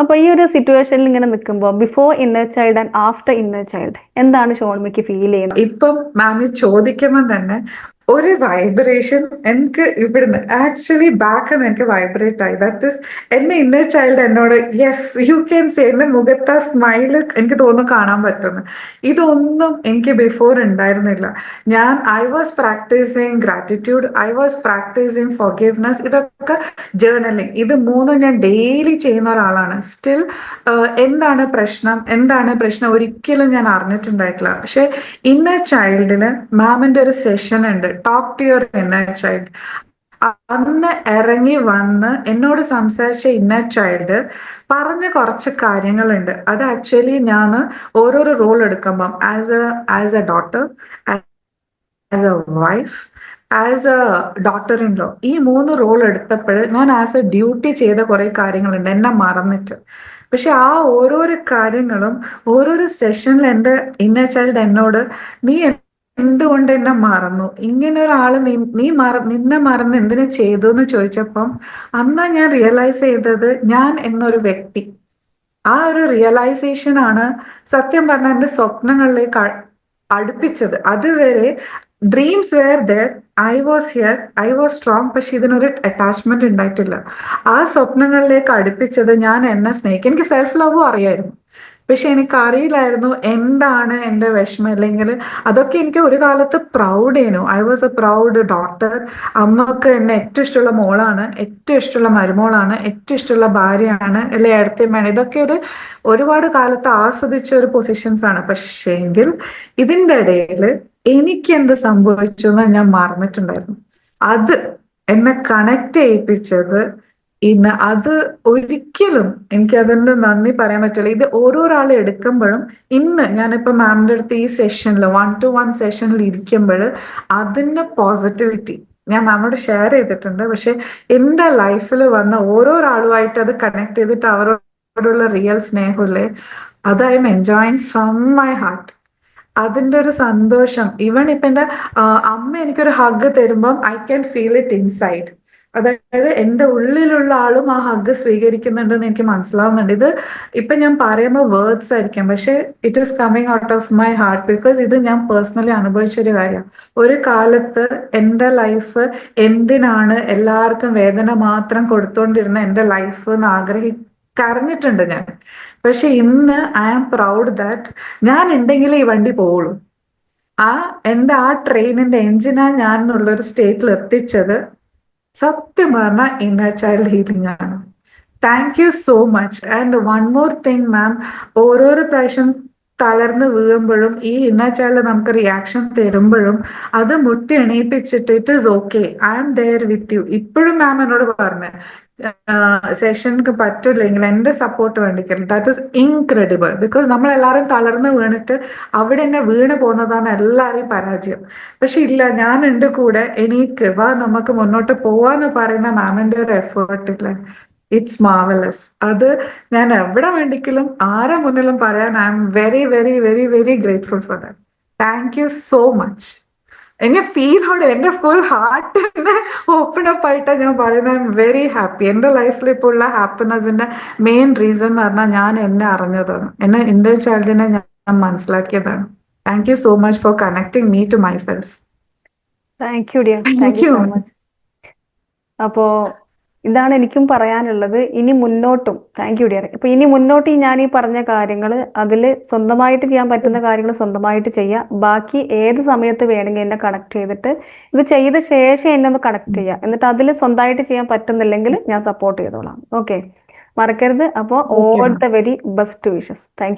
അപ്പൊ ഈ ഒരു സിറ്റുവേഷനിൽ ഇങ്ങനെ നിൽക്കുമ്പോൾ before inner child and after inner child എന്താണ് ഷോൺമിക്ക് ഫീൽ ചെയ്യുന്നത്? ഇപ്പം മാമി ചോദിക്കുമ്പോൾ തന്നെ ഒരു വൈബ്രേഷൻ എനിക്ക് ഇവിടുന്ന് ആക്ച്വലി ബാക്ക് എനിക്ക് വൈബ്രേറ്റ് ആയി. ദാറ്റ് ഇസ് എന്റെ ഇന്നർ ചൈൽഡ് എന്നോട് യെസ് യു ക്യാൻ സേ, എന്റെ മുഖത്ത് ആ സ്മൈല് എനിക്ക് തോന്നുന്നു കാണാൻ പറ്റുന്നു. ഇതൊന്നും എനിക്ക് ബിഫോർ ഉണ്ടായിരുന്നില്ല. I was practising gratitude, I was practising forgiveness, ഇതൊക്കെ ജേർണലിങ്, ഇത് മൂന്നും ഞാൻ ഡെയിലി ചെയ്യുന്ന ഒരാളാണ്. സ്റ്റിൽ എന്താണ് പ്രശ്നം ഒരിക്കലും ഞാൻ അറിഞ്ഞിട്ടുണ്ടായിട്ടില്ല. പക്ഷെ ഇന്നർ ചൈൽഡിന് മാമിന്റെ ഒരു സെഷൻ ഉണ്ട്, talk to your inner child. അന്ന് ഇറങ്ങി വന്ന് എന്നോട് സംസാരിച്ച ഇന്നർ ചൈൽഡ് പറഞ്ഞ കുറച്ച് കാര്യങ്ങളുണ്ട്. അത് ആക്ച്വലി ഞാൻ ഓരോരോ റോൾ എടുക്കുമ്പം as A daughter, as A wife, as A daughter in law, ഈ മൂന്ന് റോൾ എടുത്തപ്പോൾ ഞാൻ ആസ് എ ഡ്യൂട്ടി ചെയ്ത കുറെ കാര്യങ്ങളുണ്ട് എന്നെ മറന്നിട്ട്. പക്ഷെ ആ ഓരോരോ കാര്യങ്ങളും ഓരോരോ സെഷനിൽ എന്റെ ഇന്നർ ചൈൽഡ് എന്നോട് നീ എന്തുകൊണ്ട് എന്നെ മറന്നു, ഇങ്ങനെ ഒരാള് നിന്നെ മറന്ന് എന്തിനു ചെയ്തു എന്ന് ചോദിച്ചപ്പം അന്നാ ഞാൻ റിയലൈസ് ചെയ്തത് ഞാൻ എന്നൊരു വ്യക്തി. ആ ഒരു റിയലൈസേഷൻ ആണ് സത്യം പറഞ്ഞ എന്റെ സ്വപ്നങ്ങളിലേക്ക് അടുപ്പിച്ചത്. അതുവരെ dreams were there, I was here, I was strong, പക്ഷെ ഇതിനൊരു അറ്റാച്ച്മെന്റ് ഉണ്ടായിട്ടില്ല. ആ സ്വപ്നങ്ങളിലേക്ക് അടുപ്പിച്ചത് ഞാൻ എന്നെ സ്നേഹിക്കും. എനിക്ക് സെൽഫ് ലവും അറിയായിരുന്നു, പക്ഷെ എനിക്കറിയില്ലായിരുന്നു എന്താണ് എന്റെ വിഷമം. അല്ലെങ്കിൽ അതൊക്കെ എനിക്ക് ഒരു കാലത്ത് പ്രൗഡ് ചെയ്യുന്നു. I was A proud daughter. അമ്മക്ക് എന്നെ ഏറ്റവും ഇഷ്ടമുള്ള മോളാണ്, ഏറ്റവും ഇഷ്ടമുള്ള മരുമോളാണ്, ഏറ്റവും ഇഷ്ടമുള്ള ഭാര്യയാണ്, അല്ലെ ഏടത്തിയമ്മയാണ്. ഇതൊക്കെ ഒരുപാട് കാലത്ത് ആസ്വദിച്ച ഒരു പൊസിഷൻസ് ആണ്. പക്ഷേങ്കിൽ ഇതിന്റെ ഇടയിൽ എനിക്ക് എന്ത് സംഭവിച്ചു എന്ന് ഞാൻ മറന്നിട്ടുണ്ടായിരുന്നു. അത് എന്നെ കണക്ട് ചെയ്യിപ്പിച്ചത് അത് ഒരിക്കലും എനിക്ക് അതിന്റെ നന്ദി പറയാൻ പറ്റില്ല. ഇത് ഓരോരാൾ എടുക്കുമ്പോഴും ഇന്ന് ഞാനിപ്പോ മാമിന്റെ അടുത്ത് ഈ സെഷനിൽ 1-to-1 സെഷനിൽ ഇരിക്കുമ്പോൾ അതിന്റെ പോസിറ്റിവിറ്റി ഞാൻ മാമോട് ഷെയർ ചെയ്തിട്ടുണ്ട്. പക്ഷെ എന്റെ ലൈഫിൽ വന്ന ഓരോരാളുമായിട്ട് അത് കണക്ട് ചെയ്തിട്ട് അവരോടുള്ള റിയൽ സ്നേഹമില്ലേ, അത് I am enjoying from my heart. അതിന്റെ ഒരു സന്തോഷം, ഇവൺ ഇപ്പൊ എന്റെ അമ്മ എനിക്കൊരു ഹഗ് തരുമ്പം I can feel it inside. അതായത് എന്റെ ഉള്ളിലുള്ള ആളും ആ ഹഗ് സ്വീകരിക്കുന്നുണ്ടെന്ന് എനിക്ക് മനസ്സിലാവുന്നുണ്ട്. ഇത് ഇപ്പൊ ഞാൻ പറയുമ്പോൾ വേർഡ്സ് ആയിരിക്കും, പക്ഷെ it is coming out of my heart, because ഇത് ഞാൻ പേഴ്സണലി അനുഭവിച്ചൊരു കാര്യമാണ്. ഒരു കാലത്ത് എന്റെ ലൈഫ് എന്തിനാണ് എല്ലാവർക്കും വേദന മാത്രം കൊടുത്തോണ്ടിരുന്ന എന്റെ ലൈഫ് എന്ന് കരഞ്ഞിട്ടുണ്ട് ഞാൻ. പക്ഷെ ഇന്ന് ഐ ആം പ്രൗഡ് ദാറ്റ് ഞാൻ ഉണ്ടെങ്കിലേ ഈ വണ്ടി പോവുള്ളൂ. ആ ട്രെയിനിന്റെ എഞ്ചിനാ ഞാൻ എന്നുള്ളൊരു സ്റ്റേറ്റിൽ എത്തിച്ചത് സത്യം പറഞ്ഞ ഇന്നർ ചൈൽഡ് ഹീലിംഗ് ആണ്. Thank you so much. And one more thing ma'am, ഓരോരോ പ്രാവശ്യം തളർന്ന് വീഴുമ്പോഴും ഈ ഇന്നർ ചൈൽഡ് നമുക്ക് റിയാക്ഷൻ തരുമ്പോഴും അത് മുട്ടി എണീപ്പിച്ചിട്ട് it is okay, I am there with you. ഇപ്പോഴും മാം എന്നോട് പറഞ്ഞു സെഷൻക്ക് പറ്റില്ലെങ്കിൽ എന്റെ സപ്പോർട്ട് വേണ്ടിക്കരുത്. That is incredible. ബിക്കോസ് നമ്മൾ എല്ലാവരും തളർന്ന് വീണിട്ട് അവിടെ തന്നെ വീണ് പോകുന്നതാണ് എല്ലാവരെയും പരാജയം. പക്ഷെ ഇല്ല, ഞാൻ ഉണ്ട് കൂടെ, എണീക്ക് വാ നമുക്ക് മുന്നോട്ട് പോവാന്ന് പറയുന്ന മാമിന്റെ ഒരു എഫേർട്ട് ഇല്ലേ, ഇറ്റ്സ് മാർവലസ്. അത് ഞാൻ എവിടെ വേണ്ടിക്കലും ആരെ മുന്നിലും പറയാൻ I am very very very very grateful for that. Thank you so much. എന്നെ ഫീലോടെ എന്റെ ഫുൾ ഹാർട്ട് തന്നെ ഓപ്പൺ അപ്പ് ആയിട്ടാണ് ഞാൻ പറയുന്നത്. I am very happy. എന്റെ ലൈഫിൽ ഇപ്പോൾ ഉള്ള ഹാപ്പിനെസിന്റെ മെയിൻ റീസൺ എന്ന് പറഞ്ഞാൽ ഞാൻ എന്നെ അറിഞ്ഞതാണ്, എന്റെ ചൈൽഡിനെ ഞാൻ മനസ്സിലാക്കിയതാണ്. Thank you so much for connecting me to myself. Thank you dear, thank thank you you. So much. അപ്പോ ഇതാണ് എനിക്കും പറയാനുള്ളത്. ഇനി മുന്നോട്ടും താങ്ക് യു ഡിയർ. ഇപ്പൊ ഇനി മുന്നോട്ട് ഞാൻ ഈ പറഞ്ഞ കാര്യങ്ങൾ അതിൽ സ്വന്തമായിട്ട് ചെയ്യാൻ പറ്റുന്ന കാര്യങ്ങൾ സ്വന്തമായിട്ട് ചെയ്യുക. ബാക്കി ഏത് സമയത്ത് വേണമെങ്കിൽ എന്നെ കണക്ട് ചെയ്തിട്ട് ഇത് ചെയ്ത ശേഷം എന്നെ ഒന്ന് കണക്ട് ചെയ്യുക. എന്നിട്ട് അതിൽ സ്വന്തമായിട്ട് ചെയ്യാൻ പറ്റുന്നില്ലെങ്കിൽ ഞാൻ സപ്പോർട്ട് ചെയ്തോളാം. ഓക്കെ, മറക്കരുത്. അപ്പോൾ all the very best wishes. Thank you.